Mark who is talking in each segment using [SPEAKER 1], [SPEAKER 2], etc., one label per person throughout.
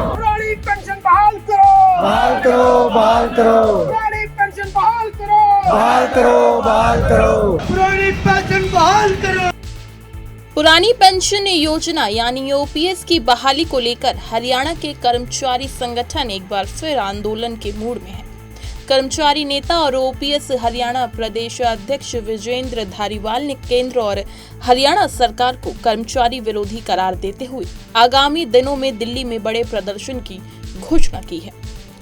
[SPEAKER 1] पुरानी पेंशन बहाल करो,
[SPEAKER 2] बहाल करो, बहाल करो,
[SPEAKER 1] पुरानी पेंशन बहाल करो,
[SPEAKER 2] बहाल करो, बहाल करो,
[SPEAKER 1] पुरानी पेंशन बहाल करो।
[SPEAKER 3] पुरानी पेंशन योजना यानी ओपीएस की बहाली को लेकर हरियाणा के कर्मचारी संगठन एक बार फिर आंदोलन के मूड में है। कर्मचारी नेता और ओपीएस हरियाणा प्रदेश अध्यक्ष विजेंद्र धारीवाल ने केंद्र और हरियाणा सरकार को कर्मचारी विरोधी करार देते हुए आगामी दिनों में दिल्ली में बड़े प्रदर्शन की घोषणा की है।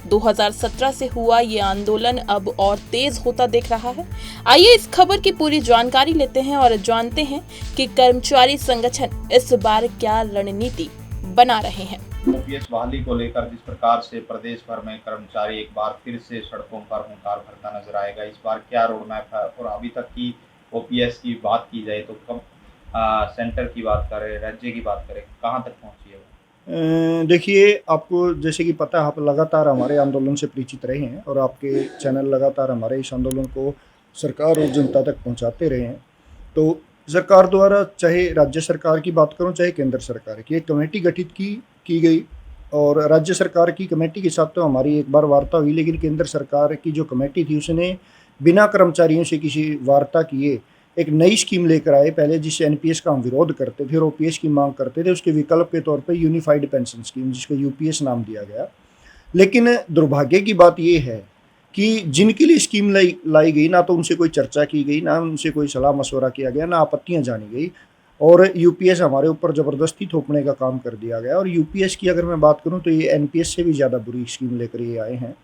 [SPEAKER 3] 2017 से हुआ ये आंदोलन अब और तेज होता दिख रहा है। आइए इस खबर की पूरी जानकारी लेते हैं और जानते हैं कि कर्मचारी संगठन इस बार क्या रणनीति बना रहे हैं।
[SPEAKER 4] ओपीएस बहाली को लेकर जिस प्रकार से प्रदेश भर में कर्मचारी एक बार फिर से सड़कों पर हुंकार भरता नजर आएगा, इस बार क्या रोड मैप है और अभी तक की ओपीएस की बात की जाए तो कब सेंटर की बात करें, राज्य की बात करें, कहां तक पहुंची है?
[SPEAKER 2] देखिए, आपको जैसे कि पता है, आप लगातार हमारे आंदोलन से परिचित रहे हैं और आपके चैनल लगातार हमारे इस आंदोलन को सरकार और जनता तक पहुंचाते रहे हैं। तो सरकार द्वारा, चाहे राज्य सरकार की बात करूं चाहे केंद्र सरकार की, एक कमेटी गठित की गई और राज्य सरकार की कमेटी के साथ तो हमारी एक बार वार्ता हुई, लेकिन केंद्र सरकार की जो कमेटी थी उसने बिना कर्मचारियों से किसी वार्ता किए एक नई स्कीम लेकर आए। पहले जिससे एनपीएस का हम विरोध करते थे और ओपीएस की मांग करते थे, उसके विकल्प के तौर पर यूनिफाइड पेंशन स्कीम, जिसको यूपीएस नाम दिया गया। लेकिन दुर्भाग्य की बात यह है कि जिनके लिए स्कीम लाई गई, ना तो उनसे कोई चर्चा की गई, ना उनसे कोई सलाह मशवरा किया गया, ना आपत्तियां जानी गई और यूपीएस हमारे ऊपर ज़बरदस्ती थोपने का काम कर दिया गया। और यूपीएस की अगर मैं बात करूं तो ये एनपीएस से भी ज़्यादा बुरी स्कीम लेकर ये आए हैं।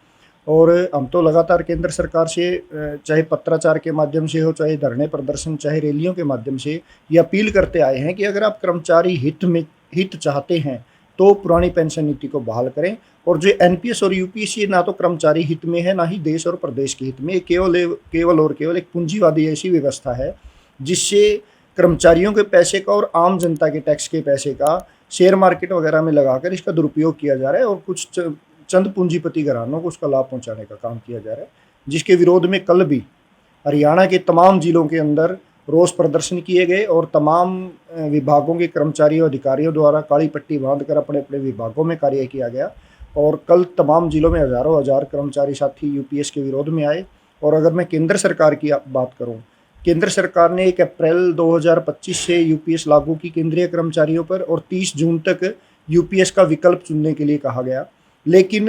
[SPEAKER 2] और हम तो लगातार केंद्र सरकार से, चाहे पत्राचार के माध्यम से हो, चाहे धरने प्रदर्शन, चाहे रैलियों के माध्यम से, ये अपील करते आए हैं कि अगर आप कर्मचारी हित चाहते हैं तो पुरानी पेंशन नीति को बहाल करें। और जो एनपीएस और यूपीएस, ये ना तो कर्मचारी हित में है, ना ही देश और प्रदेश के हित में। केवल एक पूंजीवादी ऐसी व्यवस्था है जिससे कर्मचारियों के पैसे का और आम जनता के टैक्स के पैसे का शेयर मार्केट वगैरह में लगाकर इसका दुरुपयोग किया जा रहा है और कुछ चंद पूंजीपति घरानों को उसका लाभ पहुंचाने का काम किया जा रहा है, जिसके विरोध में कल भी हरियाणा के तमाम जिलों के अंदर रोष प्रदर्शन किए गए और तमाम विभागों के कर्मचारियों अधिकारियों द्वारा काली पट्टी बांधकर अपने अपने विभागों में कार्य किया गया। और कल तमाम जिलों में हजारों हजार कर्मचारी साथी यूपीएस के विरोध में आए। और अगर मैं केंद्र सरकार की बात करूं, केंद्र सरकार ने 1 अप्रैल 2025 से यूपीएस लागू की केंद्रीय कर्मचारियों पर और 30 जून तक यूपीएस का विकल्प चुनने के लिए कहा गया। लेकिन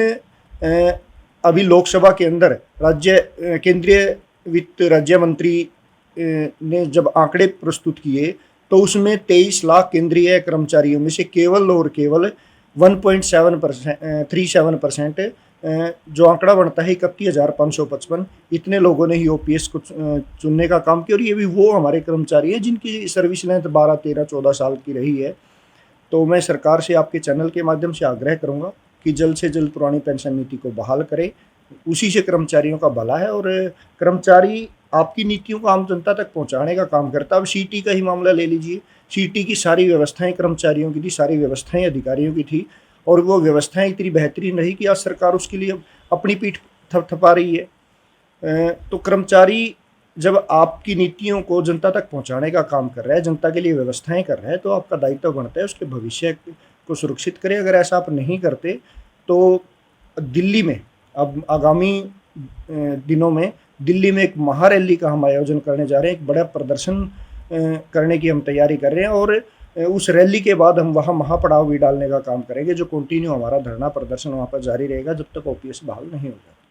[SPEAKER 2] अभी लोकसभा के अंदर केंद्रीय वित्त राज्य मंत्री ने जब आंकड़े प्रस्तुत किए तो उसमें 23 लाख केंद्रीय कर्मचारियों में से केवल और केवल 1.37% जो आंकड़ा बनता है 31,555, इतने लोगों ने ही ओपीएस को चुनने का काम किया। और ये भी वो हमारे कर्मचारी हैं जिनकी सर्विस लेंथ 12, 13, 14 साल की रही है। तो मैं सरकार से आपके चैनल के माध्यम से आग्रह करूंगा कि जल्द से जल्द पुरानी पेंशन नीति को बहाल करें। उसी से कर्मचारियों का भला है और कर्मचारी आपकी नीतियों को आम जनता तक पहुंचाने का काम करता है। अब सीटी का ही मामला ले लीजिए, सीटी की सारी व्यवस्थाएं कर्मचारियों की थी, सारी व्यवस्थाएं अधिकारियों की थी और वो व्यवस्थाएं इतनी बेहतरीन रही कि आज सरकार उसके लिए अपनी पीठ थपथपा रही है। तो कर्मचारी जब आपकी नीतियों को जनता तक पहुंचाने का काम कर रहा है, जनता के लिए व्यवस्थाएं कर रहा है, तो आपका दायित्व बनता है उसके भविष्य को सुरक्षित करें। अगर ऐसा आप नहीं करते तो दिल्ली में अब आगामी दिनों में दिल्ली में एक महारैली का हम आयोजन करने जा रहे हैं। एक बड़ा प्रदर्शन करने की हम तैयारी कर रहे हैं और उस रैली के बाद हम वहाँ महापड़ाव भी डालने का काम करेंगे, जो कंटिन्यू हमारा धरना प्रदर्शन वहाँ पर जारी रहेगा जब तक ओपीएस बहाल नहीं होगा।